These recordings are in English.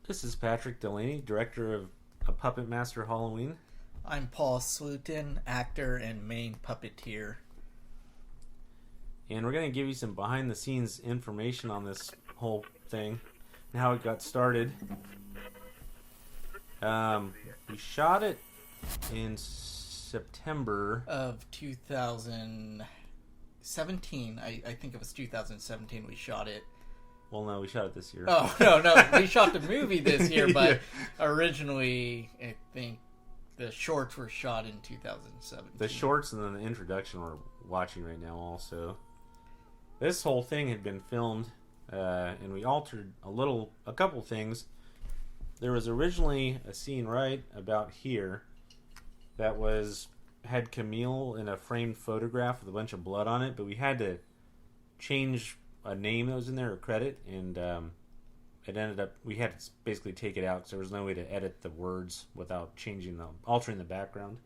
This is Patrick Delaney, director of A Puppet Master Halloween. I'm Paul Slooten, actor and main puppeteer. And we're going to give you some behind the scenes information on this whole thing and how it got started. We shot it in September Of 2017. I think it was 2017 we shot it. Well, no, we shot it this year. Oh, no. We shot the movie this year, but originally, I think the shorts were shot in 2017. The shorts and then the introduction we're watching right now also. This whole thing had been filmed, and we altered a couple things. There was originally a scene right about here that had Camille in a framed photograph with a bunch of blood on it, but we had to change a name that was in there, a credit, and it ended up we had to basically take it out because there was no way to edit the words without altering the background.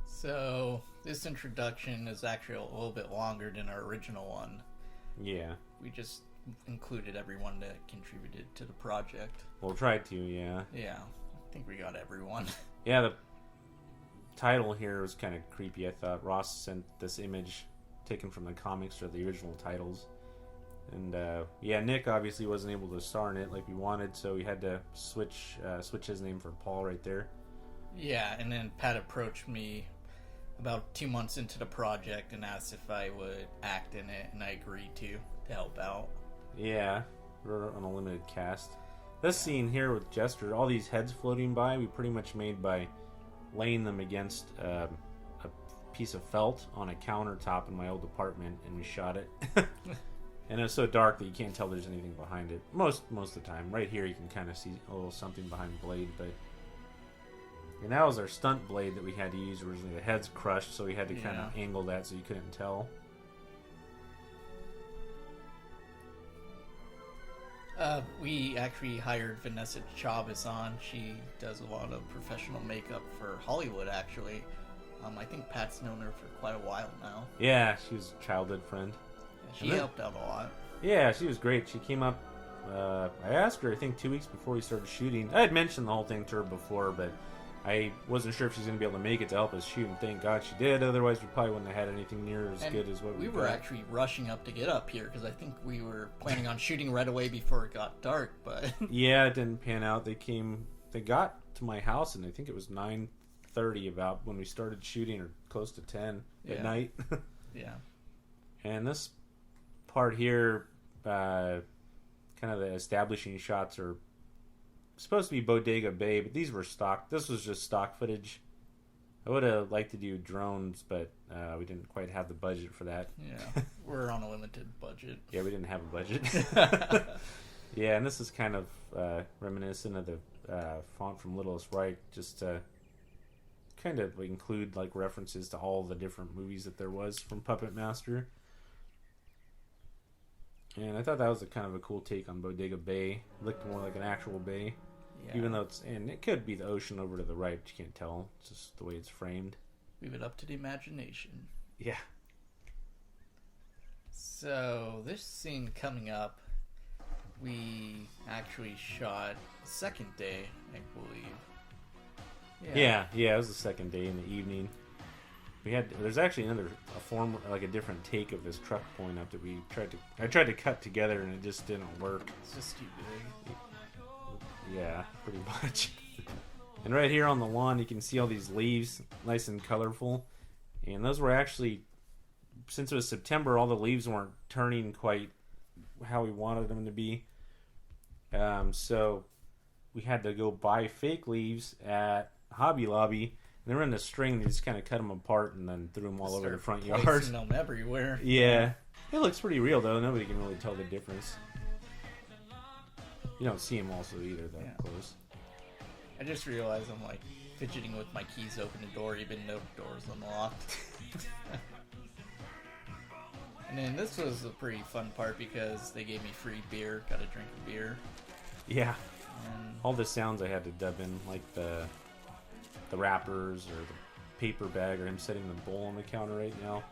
So this introduction is actually a little bit longer than our original one. Yeah. We just included everyone that contributed to the project. We'll try to, yeah. Yeah, I think we got everyone. Yeah, the title here was kind of creepy, I thought. Ross sent this image taken from the comics or the original titles. And Nick obviously wasn't able to star in it like we wanted, so we had to switch his name for Paul right there. Yeah, and then Pat approached me about 2 months into the project and asked if I would act in it, and I agreed to help out. Yeah, we're on a limited cast. This scene here with Jester, all these heads floating by, we pretty much made by laying them against a piece of felt on a countertop in my old apartment, and we shot it. And it's so dark that you can't tell there's anything behind it. Most of the time. Right here you can kind of see a little something behind the blade, and that was our stunt blade that we had to use originally. The head's crushed, so we had to kind of angle that so you couldn't tell. We actually hired Vanessa Chavez on. She does a lot of professional makeup for Hollywood, actually. I think Pat's known her for quite a while now. Yeah, she was a childhood friend. She helped out a lot. Yeah, she was great. She came up, I asked her, I think 2 weeks before we started shooting. I had mentioned the whole thing to her before, but I wasn't sure if she was going to be able to make it to help us shoot, and thank God she did. Otherwise, we probably wouldn't have had anything near as good as what we were actually rushing up to get up here, because I think we were planning on shooting right away before it got dark, but... Yeah, it didn't pan out. They got to my house, and I think it was 9:30 about when we started shooting, or close to 10 at night. Yeah. And this part here, kind of the establishing shots are supposed to be Bodega Bay, but these were stock. This was just stock footage. I would have liked to do drones, but we didn't quite have the budget for that. Yeah, we're on a limited budget. Yeah, we didn't have a budget. Yeah, and this is kind of reminiscent of the font from Littlest Reich, just to kind of include like references to all the different movies that there was from Puppet Master. And I thought that was a kind of a cool take on Bodega Bay. It looked more like an actual bay. Yeah. Even though it could be the ocean over to the right, but you can't tell. It's just the way it's framed. Leave it up to the imagination. Yeah. So, this scene coming up, we actually shot the second day, I believe. Yeah, it was the second day in the evening. There's actually a different take of this truck pulling up that I tried to cut together, and it just didn't work. It's just too big. Yeah, pretty much. And right here on the lawn, you can see all these leaves, nice and colorful. And those were actually, since it was September, all the leaves weren't turning quite how we wanted them to be. So we had to go buy fake leaves at Hobby Lobby. They were in a string. They just kind of cut them apart and then threw them all over the front yard. Placing them everywhere. Yeah. It looks pretty real, though. Nobody can really tell the difference. You don't see them also either that close. I just realized I'm like fidgeting with my keys to open the door even though the door's unlocked. And then this was a pretty fun part because they gave me free beer. Got a drink of beer. Yeah. And all the sounds I had to dub in, like the wrappers or the paper bag, or him setting the bowl on the counter right now.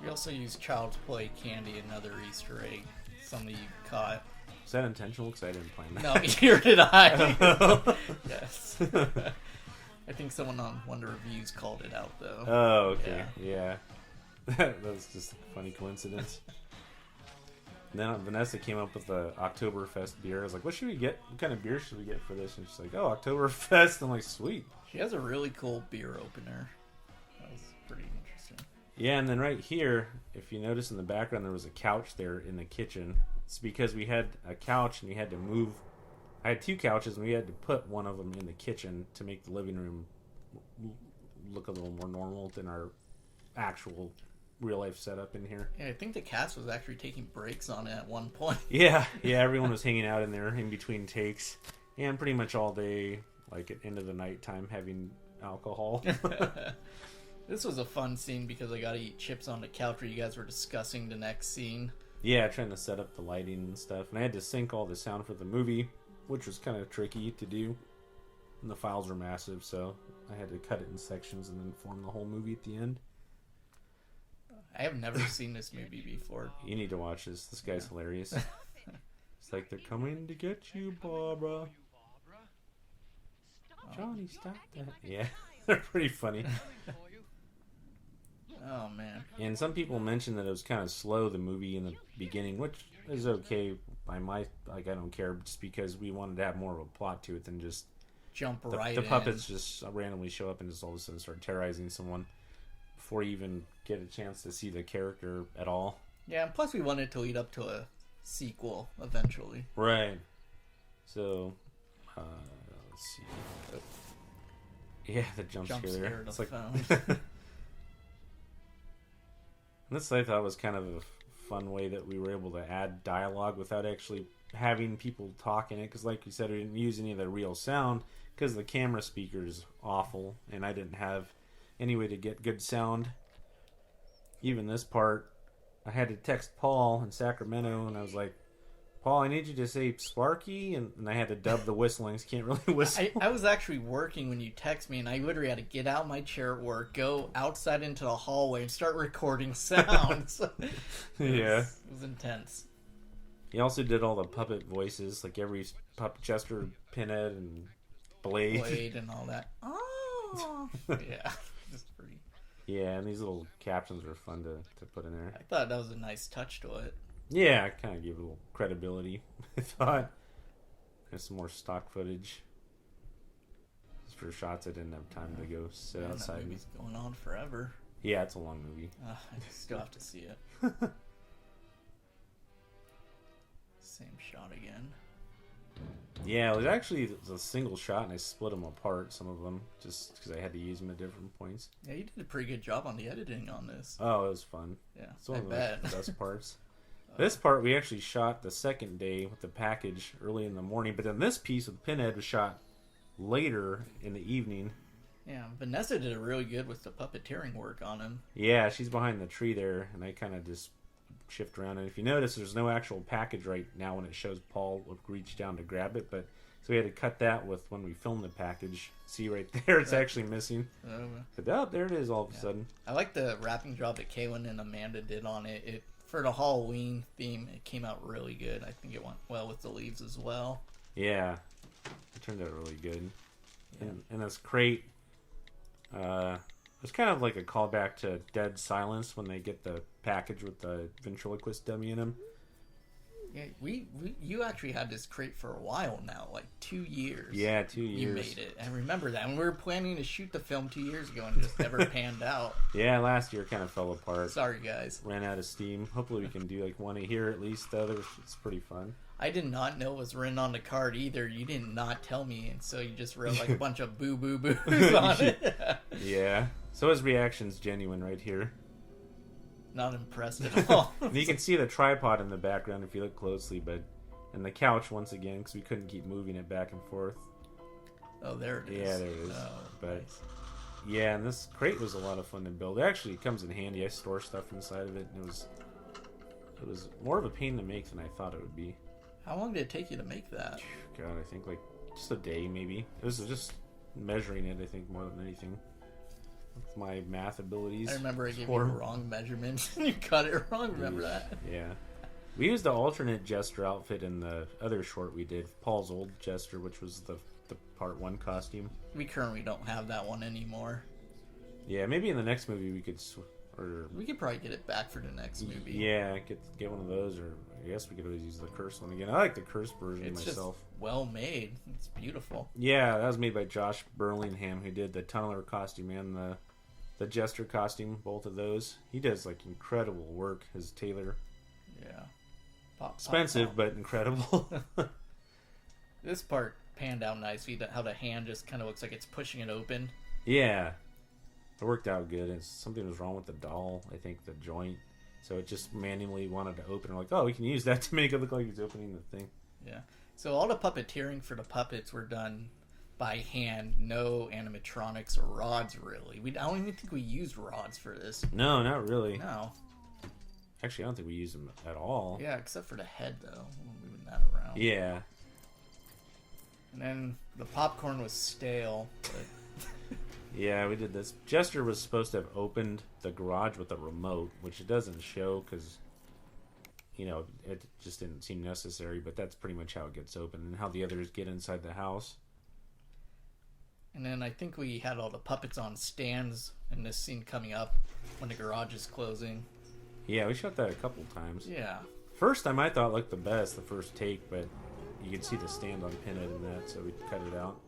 We also used Child's Play candy, another Easter egg, something you caught. Was that intentional? Because I didn't plan that. No, here did I. Yes. I think someone on Wonder Reviews called it out, though. Oh, okay. Yeah. That was just a funny coincidence. And then Vanessa came up with the Oktoberfest beer. I was like, what should we get? What kind of beer should we get for this? And she's like, oh, Oktoberfest. I'm like, sweet. She has a really cool beer opener. That was pretty interesting. Yeah, and then right here, if you notice in the background, there was a couch there in the kitchen. It's because we had a couch and we had to move. I had 2 couches and we had to put one of them in the kitchen to make the living room look a little more normal than our actual real life setup in here. Yeah, I think the cast was actually taking breaks on it at one point. Yeah, everyone was hanging out in there in between takes. And pretty much all day, like at end of the night time, having alcohol. This was a fun scene because I got to eat chips on the couch where you guys were discussing the next scene. Yeah, trying to set up the lighting and stuff. And I had to sync all the sound for the movie, which was kind of tricky to do. And the files were massive, so I had to cut it in sections and then form the whole movie at the end. I have never seen this movie before. You need to watch this. This guy's hilarious. It's like, they're coming to get you, Barbara. Johnny, stop that. Yeah, they're pretty funny. Oh, man. And some people mentioned that it was kind of slow, the movie in the beginning, which is okay by my, like, I don't care, just because we wanted to have more of a plot to it than just Jump right the in. puppets just randomly show up and just all of a sudden start terrorizing someone before you even get a chance to see the character at all. Yeah, and plus we wanted to lead up to a sequel eventually. Right. So, let's see. Yeah, the jump scare there. It's like, this I thought was kind of a fun way that we were able to add dialogue without actually having people talk in it. Because like you said, we didn't use any of the real sound because the camera speaker is awful. And I didn't have any way to get good sound. Even this part, I had to text Paul in Sacramento. And I was like, Paul, I need you to say Sparky. And I had to dub the whistling. Can't really whistle. I was actually working when you text me, and I literally had to get out of my chair at work, go outside into the hallway, and start recording sounds. Yeah. It was intense. He also did all the puppet voices, like every puppet Chester, Pinhead, and Blade. And all that. Oh! Yeah. Just pretty. Yeah, and these little captions were fun to put in there. I thought that was a nice touch to it. Yeah, I kind of gave it a little credibility, I thought. There's some more stock footage. Just for shots I didn't have time to go sit outside. That movie's going on forever. Yeah, it's a long movie. I still have to see it. Same shot again. Yeah, it was actually a single shot, and I split them apart, some of them, just because I had to use them at different points. Yeah, you did a pretty good job on the editing on this. Oh, it was fun. Yeah, it's one I of bet. the best parts. This part we actually shot the second day with the package early in the morning, but then this piece with Pinhead was shot later in the evening. Yeah, Vanessa did a really good with the puppeteering work on him. Yeah, she's behind the tree there, and I kind of just shift around. And if you notice, there's no actual package right now when it shows Paul reach down to grab it, but so we had to cut that with when we filmed the package. See right there, it's actually missing. Oh, there it is all of a sudden. I like the wrapping job that Kaylin and Amanda did on it. For the Halloween theme, it came out really good. I think it went well with the leaves as well. Yeah, it turned out really good. Yeah. And this crate, it's kind of like a callback to Dead Silence when they get the package with the ventriloquist dummy in him. Yeah, you actually had this crate for a while now, like 2 years. Yeah, 2 years. You made it. I remember that. And we were planning to shoot the film 2 years ago and it just never panned out. Yeah, last year kind of fell apart. Sorry, guys. Ran out of steam. Hopefully we can do like one a year at least. The other, it's pretty fun. I did not know it was written on the card either. You did not tell me, and so you just wrote like a bunch of boo boo boos on it. Yeah. So his reaction's genuine right here. Not impressed at all. You can see the tripod in the background if you look closely, and the couch once again because we couldn't keep moving it back and forth. Oh, there it is. Yeah, there it is. Oh, but nice. yeah, and this crate was a lot of fun to build. It actually comes in handy. I store stuff inside of it, and it was more of a pain to make than I thought it would be. How long did it take you to make that? God, I think like just a day maybe. It was just measuring it, I think, more than anything. With my math abilities. I remember I gave you the wrong measurements and you cut it wrong. Remember that? Yeah. We used the alternate Jester outfit in the other short we did, Paul's old Jester, which was the part 1 costume. We currently don't have that one anymore. Yeah, maybe in the next movie we could... we could probably get it back for the next movie. Yeah, get one of those, or I guess we could always use the curse one again. I like the curse version myself. It's just well made. It's beautiful. Yeah, that was made by Josh Burlingham, who did the Tunneler costume and the Jester costume, both of those. He does like incredible work as Taylor. Yeah. Expensive, but incredible. This part panned out nicely, how the hand just kind of looks like it's pushing it open. Yeah. It worked out good. Something was wrong with the doll, I think, the joint. So it just manually wanted to open. We're like, oh, we can use that to make it look like he's opening the thing. Yeah. So all the puppeteering for the puppets were done by hand. No animatronics or rods, really. I don't even think we used rods for this. No, not really. No. Actually, I don't think we used them at all. Yeah, except for the head, though. We're moving that around. Yeah. And then the popcorn was stale, but... Yeah, we did this. Jester was supposed to have opened the garage with a remote, which it doesn't show because, it just didn't seem necessary, but that's pretty much how it gets open and how the others get inside the house. And then I think we had all the puppets on stands in this scene coming up when the garage is closing. Yeah, we shot that a couple times. Yeah. First time I thought it looked the best, the first take, but you could see the stand on Pinhead in that, so we cut it out.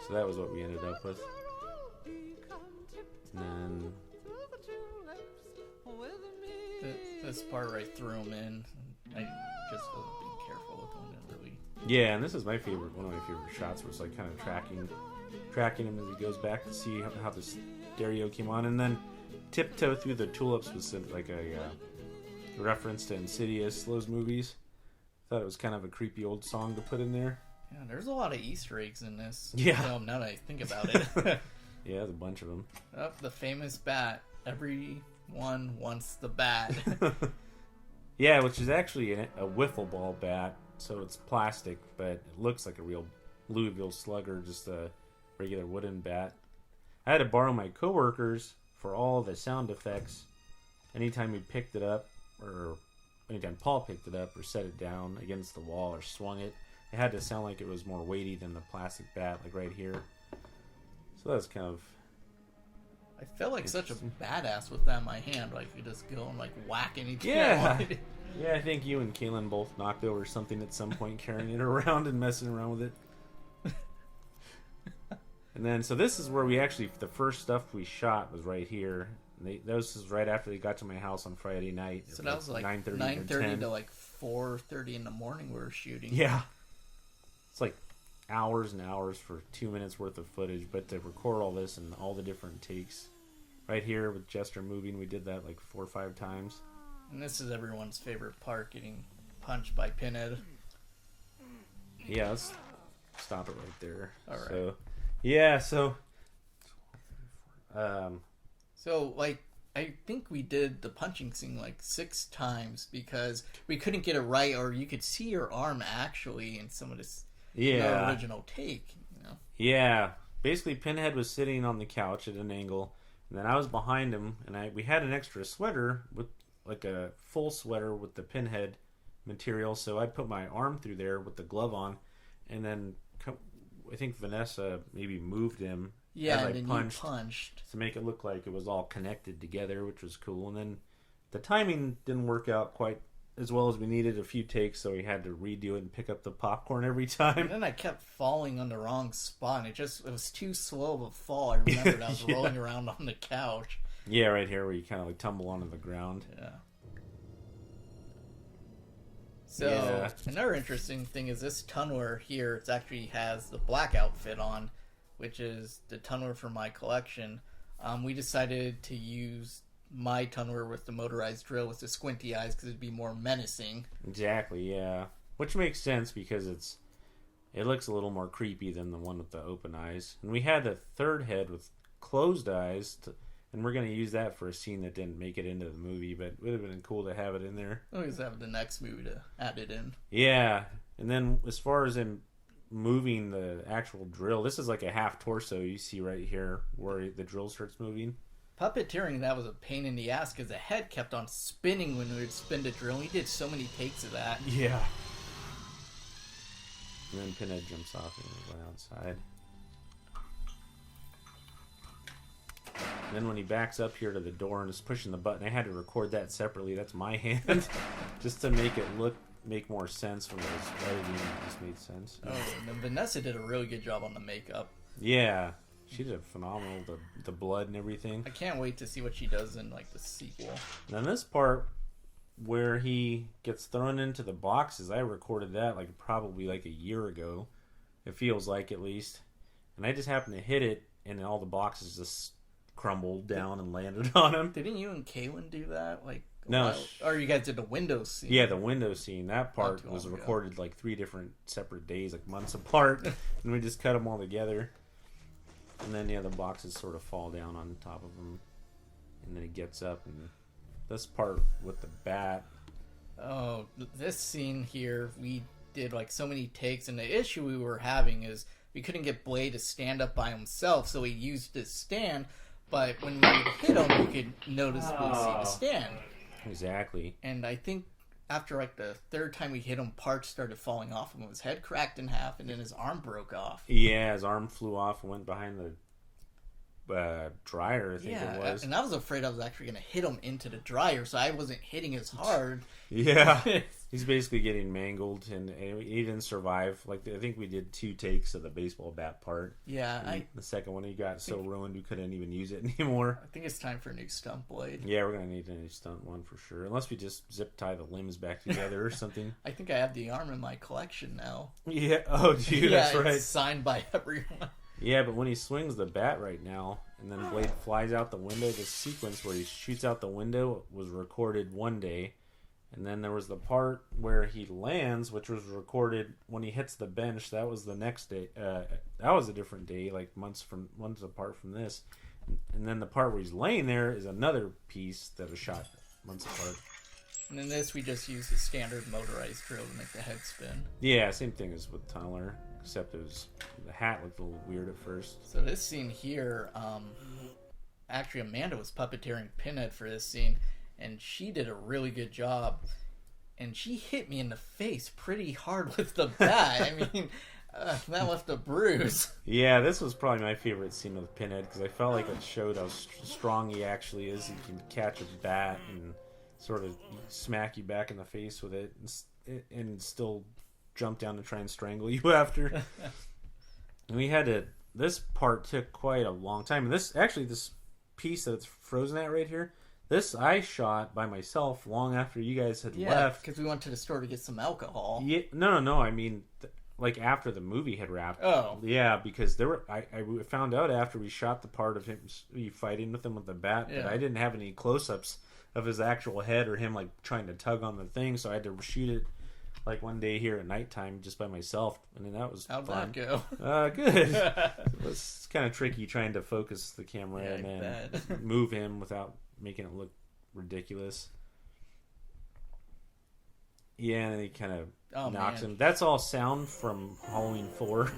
So that was what we ended up with. And then... This part right threw him in. I just wasn't being careful with him. Really. Yeah, and this is my favorite, one of my favorite shots, where it's like kind of tracking him as he goes back to see how the stereo came on, and then Tiptoe Through the Tulips was like a reference to Insidious, those movies. Thought it was kind of a creepy old song to put in there. Yeah, there's a lot of Easter eggs in this. Yeah. Now that I think about it. Yeah, there's a bunch of them. Oh, the famous bat. Everyone wants the bat. Yeah, which is actually a wiffle ball bat, so it's plastic, but it looks like a real Louisville Slugger, just a regular wooden bat. I had to borrow my coworkers for all the sound effects. Anytime we picked it up, or anytime Paul picked it up or set it down against the wall or swung it, it had to sound like it was more weighty than the plastic bat, like right here. So that's kind of... I felt like such a badass with that in my hand. Like, you just go and, like, whack anything Yeah. I wanted. Yeah, I think you and Kaylin both knocked over something at some point, carrying it around and messing around with it. And then, so this is where we actually, the first stuff we shot was right here. This was right after they got to my house on Friday night. So that was like 9:30 to like 4:30 in the morning we were shooting. Yeah. It's like hours and hours for 2 minutes worth of footage, but to record all this and all the different takes. Right here with Jester moving, we did that like 4 or 5 times. And this is everyone's favorite part, getting punched by Pinhead. Yeah, let's stop it right there. All right. So, yeah, so... So, like, I think we did the punching scene like 6 times because we couldn't get it right, or you could see your arm actually in some of this original take. Yeah. Basically, Pinhead was sitting on the couch at an angle, and then I was behind him, and we had an extra sweater with like a full sweater with the Pinhead material, so I put my arm through there with the glove on, and then I think Vanessa maybe moved him. Yeah, and then you punched to make it look like it was all connected together, which was cool. And then the timing didn't work out quite as well as we needed. A few takes, so we had to redo it and pick up the popcorn every time. And then I kept falling on the wrong spot, and it was too slow of a fall. I remembered I was rolling around on the couch. Yeah, right here where you kind of like tumble onto the ground. Yeah. So another interesting thing is this tunneler here. It actually has the black outfit on, which is the tunneler for my collection. We decided to use my tunneler with the motorized drill with the squinty eyes because it'd be more menacing. Exactly, yeah. Which makes sense because it looks a little more creepy than the one with the open eyes. And we had the third head with closed eyes, and we're going to use that for a scene that didn't make it into the movie, but it would have been cool to have it in there. We'll just have the next movie to add it in. Yeah, and then as far as in moving the actual drill, this is like a half torso you see right here where the drill starts moving. puppeteering, that was a pain in the ass because the head kept on spinning when we would spin the drill. We did so many takes of that. Yeah. And then Pinhead jumps off and went outside. And then when he backs up here to the door and is pushing the button, I had to record that separately. That's my hand, just to make it make more sense when it was editing. It just made sense. Oh, and then Vanessa did a really good job on the makeup. Yeah, she did phenomenal. The blood and everything. I can't wait to see what she does in like the sequel. And then this part where he gets thrown into the boxes, I recorded that probably a year ago. It feels like, at least. And I just happened to hit it, and all the boxes just crumbled down and landed on him. Didn't you and Kaylin do that? No. Or you guys did the window scene? Yeah, the window scene. That part was recorded 3 different separate days, months apart. And we just cut them all together. And then, the boxes sort of fall down on top of him. And then he gets up, and this part with the bat. Oh, this scene here, we did so many takes, and the issue we were having is we couldn't get Blade to stand up by himself, so he used his stand. But when we would hit him, you could noticeably see the stand. Exactly. And I think after the third time we hit him, parts started falling off him. His head cracked in half, and then his arm broke off. Yeah, his arm flew off and went behind the dryer, I think it was. And I was afraid I was actually going to hit him into the dryer, so I wasn't hitting as hard. Yeah. He's basically getting mangled, and he didn't survive. I think we did 2 takes of the baseball bat part. Yeah. The second one, he got so ruined we couldn't even use it anymore. I think it's time for a new stunt blade. Yeah, we're going to need a new stunt one for sure. Unless we just zip tie the limbs back together or something. I think I have the arm in my collection now. Yeah. Oh, dude, that's right. It's signed by everyone. Yeah, but when he swings the bat right now, and then Blade flies out the window, the sequence where he shoots out the window was recorded one day. And then there was the part where he lands, which was recorded when he hits the bench. That was the next day. That was a different day, months apart from this. And then the part where he's laying there is another piece that was shot months apart. And in this, we just used the standard motorized drill to make the head spin. Yeah, same thing as with Tunneler, except the hat looked a little weird at first. So this scene here, actually Amanda was puppeteering Pinhead for this scene, and she did a really good job. And she hit me in the face pretty hard with the bat. I mean, that left a bruise. Yeah, this was probably my favorite scene with Pinhead, because I felt like it showed how strong he actually is. He can catch a bat and sort of smack you back in the face with it, and still jump down to try and strangle you after. And this part took quite a long time. And this piece that's frozen at right here, this I shot by myself long after you guys had left. Because we went to the store to get some alcohol. Yeah, no. I mean, after the movie had wrapped. Oh. Yeah, because I found out after we shot the part of him fighting with him with the bat, but I didn't have any close-ups of his actual head or him trying to tug on the thing, so I had to shoot it one day here at nighttime just by myself, and then that was How'd fun. that go? Good. It's kind of tricky trying to focus the camera and then move him without making it look ridiculous. Yeah, and then he kind of knocks him. That's all sound from Halloween 4.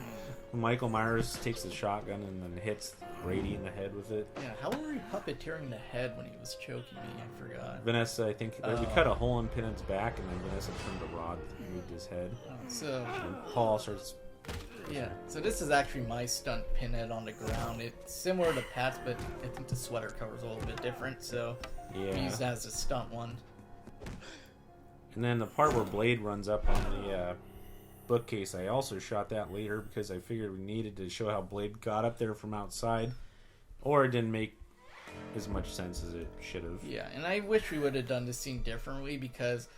Michael Myers takes the shotgun and then hits Brady in the head with it. Yeah, how were we puppeteering the head when he was choking me? I forgot. Vanessa, I think, we cut a hole in Pinhead's back, and then Vanessa turned the rod and moved his head. And Paul starts... Yeah, so this is actually my stunt Pinhead on the ground. It's similar to Pat's, but I think the sweater cover's a little bit different, so we used that as a stunt one. And then the part where Blade runs up on the bookcase, I also shot that later because I figured we needed to show how Blade got up there from outside, or it didn't make as much sense as it should have. Yeah, and I wish we would have done this scene differently because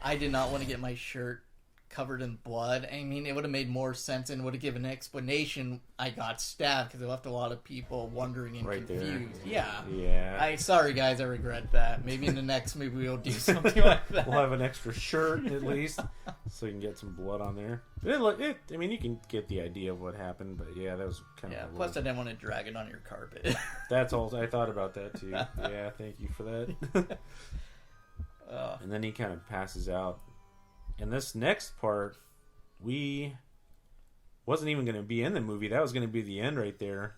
I did not want to get my shirt covered in blood. I mean, it would have made more sense and would have given an explanation. I got stabbed because it left a lot of people wondering and confused. Yeah. Sorry guys, I regret that. Maybe in the next movie we'll do something like that. We'll have an extra shirt at least, so you can get some blood on there. I mean, you can get the idea of what happened, but yeah, that was kind of. Plus, I didn't want to drag it on your carpet. That's all. I thought about that too. Yeah, thank you for that. And then he kind of passes out. And this next part, we wasn't even going to be in the movie. That was going to be the end right there.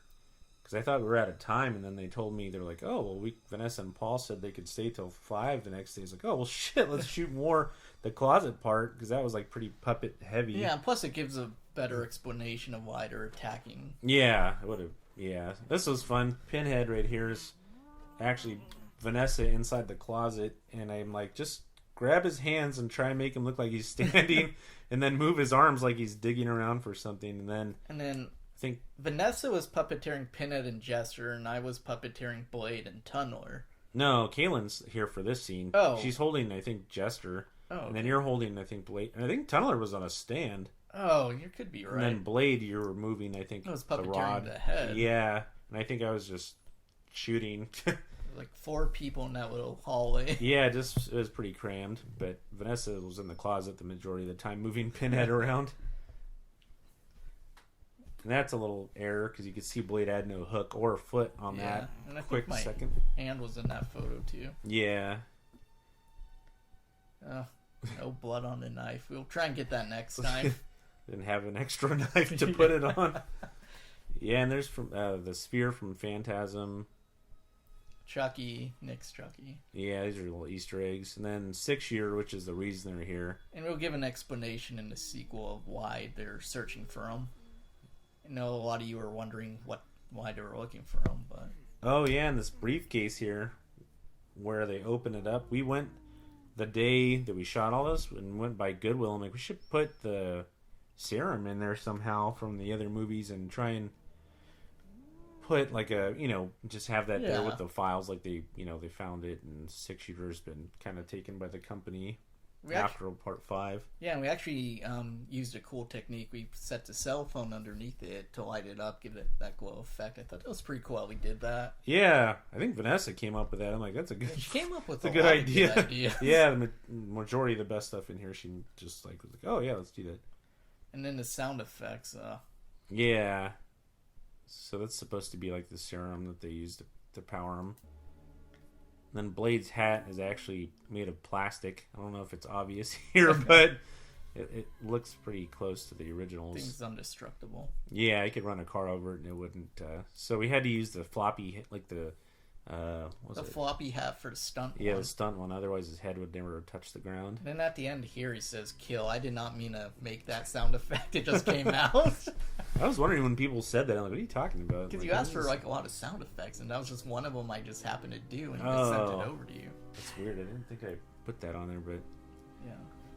because I thought we were out of time, and then they told me, they were like, oh, well, Vanessa and Paul said they could stay till 5 the next day. It's like, oh, well, shit, let's shoot more the closet part, because that was like pretty puppet heavy. Yeah, and plus it gives a better explanation of why they're attacking. Yeah, it would have. Yeah, this was fun. Pinhead right here is actually Vanessa inside the closet, and I'm like, just grab his hands and try and make him look like he's standing, and then move his arms like he's digging around for something, and then I think Vanessa was puppeteering Pinhead and Jester, and I was puppeteering Blade and Tunneler. No, Kaylin's here for this scene. Oh, she's holding, I think, Jester, okay. And then you're holding, I think, Blade, and I think Tunneler was on a stand. Oh, you could be right. And then Blade, you were moving, I think, I was the puppeteering rod. the head. Yeah, and I think I was just shooting. Like 4 people in that little hallway. Yeah, it was pretty crammed, but Vanessa was in the closet the majority of the time, moving Pinhead around. And that's a little error, because you could see Blade had no hook or foot on that. And I quick think my second. hand was in that photo too. Yeah. No blood on the knife. We'll try and get that next time. Didn't have an extra knife to put it on. Yeah, and there's from the sphere from Phantasm. Chucky, Nick's Chucky. Yeah, these are little Easter eggs. And then 6 Year, which is the reason they're here. And we'll give an explanation in the sequel of why they're searching for him. I know a lot of you are wondering why they were looking for him, but... Oh, yeah, and this briefcase here, where they open it up. We went the day that we shot all this and went by Goodwill. I'm like, we should put the serum in there somehow from the other movies and try and put like a, just have that there with the files, like they found it, and 6 Shooter's been kind of taken by the company after part 5. Yeah, and we actually used a cool technique. We set the cell phone underneath it to light it up, give it that glow effect. I thought that was pretty cool how we did that. Yeah, I think Vanessa came up with that. I'm like, that's a good. She came up with a good idea. Good ideas. Yeah, the majority of the best stuff in here, she just was like, oh yeah, let's do that. And then the sound effects. Yeah. So that's supposed to be like the serum that they use to power them. And then Blade's hat is actually made of plastic. I don't know if it's obvious here, but it looks pretty close to the originals. Things indestructible. Yeah, I could run a car over it and it wouldn't. So we had to use the floppy, like the floppy hat for the stunt one. Yeah, the stunt one. Otherwise, his head would never touch the ground. And then at the end here, he says "kill." I did not mean to make that sound effect. It just came out. I was wondering when people said that. I'm like, what are you talking about? Because you asked for like a lot of sound effects, and that was just one of them I just happened to do, and I sent it over to you. That's weird. I didn't think I put that on there, but yeah.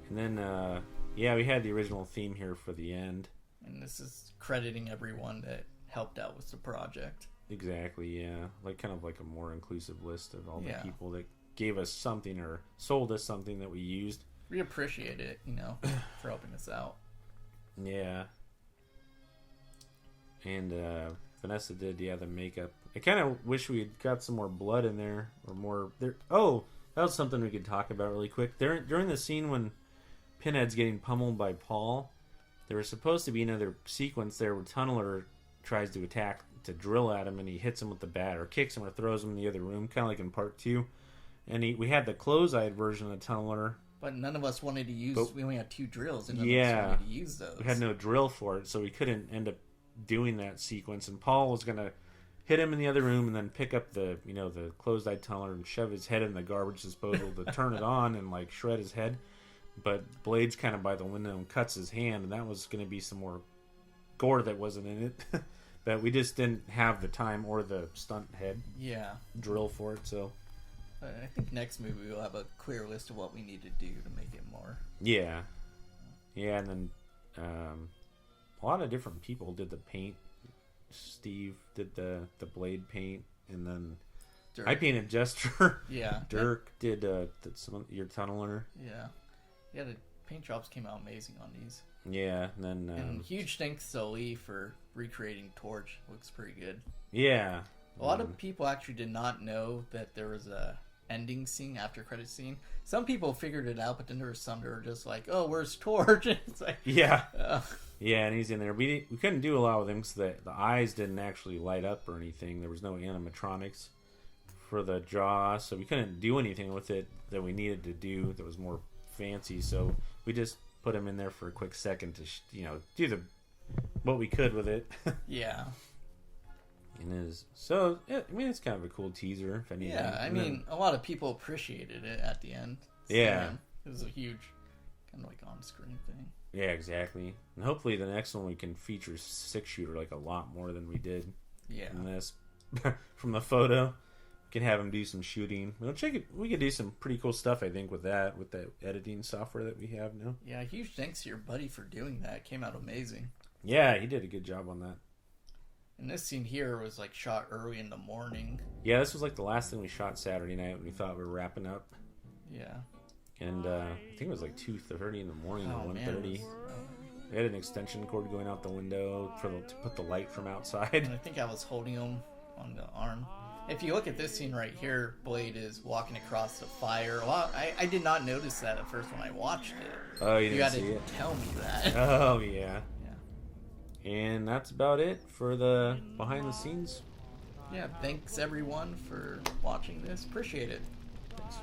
And then we had the original theme here for the end. And this is crediting everyone that helped out with the project. Exactly, yeah. Like kind of like a more inclusive list of all the people that gave us something or sold us something that we used. We appreciate it, for helping us out. Yeah. And Vanessa did, the makeup. I kind of wish we had got some more blood in there or more there. Oh, that was something we could talk about really quick. During the scene when Pinhead's getting pummeled by Paul, there was supposed to be another sequence there where Tunneler tries to attack to drill at him, and he hits him with the bat or kicks him or throws him in the other room, kind of like in part 2. And we had the close-eyed version of Tunneler, but none of us wanted to use. We only had 2 drills, and none of us wanted to use those. We had no drill for it, so we couldn't end up doing that sequence. And Paul was gonna hit him in the other room and then pick up the the closed-eyed Tunneler and shove his head in the garbage disposal to turn it on and like shred his head. But Blade's kind of by the window and cuts his hand, and that was going to be some more gore that wasn't in it. But we just didn't have the time or the stunt head drill for it. So I think next movie we'll have a clear list of what we need to do to make it more. Yeah, and then a lot of different people did the paint. Steve did the Blade paint, and then Dirk. I painted Jester. Yeah, Dirk did your Tunneler. Yeah, the paint jobs came out amazing on these. Yeah, and then and huge thanks to Lee for recreating Torch. Looks pretty good. Yeah, a lot of people actually did not know that there was a ending scene, after credit scene. Some people figured it out, but then there was some that were just like, "Oh, where's Torch?" It's like, yeah, and he's in there. We couldn't do a lot with him because the eyes didn't actually light up or anything. There was no animatronics for the jaw, so we couldn't do anything with it that we needed to do that was more fancy. So we just put him in there for a quick second to do what we could with it. Yeah. And is so. Yeah, I mean, it's kind of a cool teaser. If anything. Yeah, I mean, a lot of people appreciated it at the end. So, yeah, it was a huge, kind of like on-screen thing. Yeah, exactly. And hopefully, the next one we can feature 6-shooter like a lot more than we did. Yeah. In this, from the photo, we can have him do some shooting. We'll check it. We could do some pretty cool stuff, I think, with that, with the editing software that we have now. Yeah, huge thanks to your buddy for doing that. It came out amazing. Yeah, he did a good job on that. And this scene here was like shot early in the morning. Yeah, this was like the last thing we shot Saturday night when we thought we were wrapping up. Yeah. And I think it was like 2:30 in the morning or 1:30. Was... We had an extension cord going out the window to put the light from outside. And I think I was holding him on the arm. If you look at this scene right here, Blade is walking across the fire. Well, I did not notice that at first when I watched it. Oh, you didn't see it? You had to tell me that. Oh, yeah. And that's about it for the behind the scenes. Yeah, thanks everyone for watching this. Appreciate it. Thanks.